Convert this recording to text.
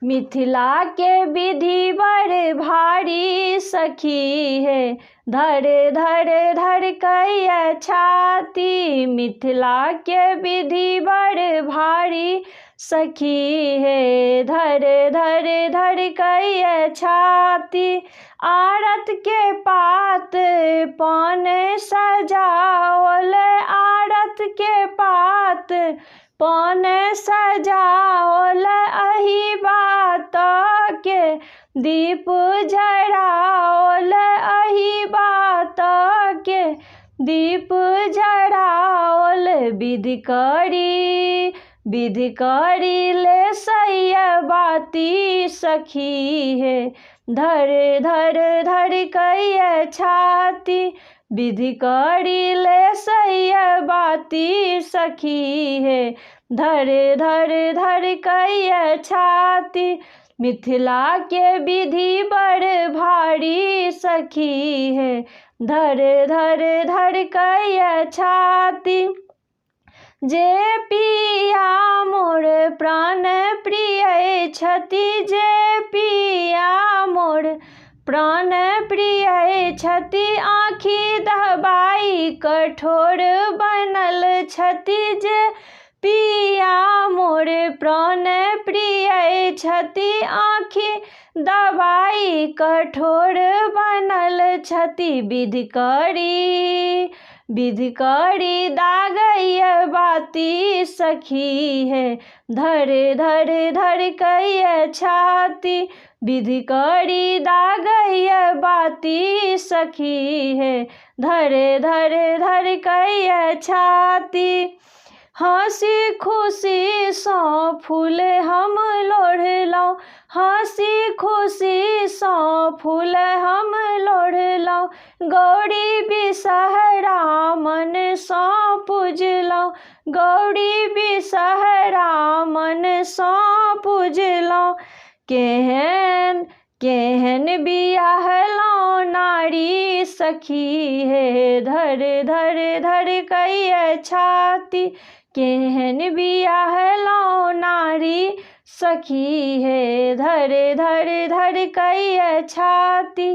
मिथिला के विधि बड़ भारी सखी है, धर धर धर कहिए छाती। मिथिला के विधि बड़ भारी सखी है, धर धर धर कहिए छाती। आरत के पात पान सजाओल, आरत के पात पान सजाओल, अही बात के दीप जराओल, अही बात के दीप जराओल। विधि करी ले सैया बाती सखी है, धर धर धर कहिए छाती। विधि करी ले सैया बाती सखी है, धर धर धर कहिए छाती। मिथिला के विधि बड़ भारी सखी है, धर धर धर कहिए छाती। जे पिया मोर प्राण प्रिय छति, जे पिया मोर प्राण प्रिय छति। आँखि दबाई कठोर बनल छति, जे पिया मोर प्राण प्रिय छति। आँखि दबाई कठोर बनल छति। विधि करी दागैया बाती सखी है, धर धर धर कहिए छाती। विधि करी दागैया बाती सखी है, धर धर धर कहिए छाती। हँसी खुशी सौ फूल हम लोढ़लौं, हँसी खुशी सौ फूल हम लोढ़लौं। गौरी बिसहरा मन सौ पूजलौं, गौरी बिसहरा मन सौ पूजलौं। केहन केहन बियाहलौं नारी सखी है, धर धर धर कहिए छाती। केहन बियाहलौं नारी सखी है, धर धर धर कहिए छाती।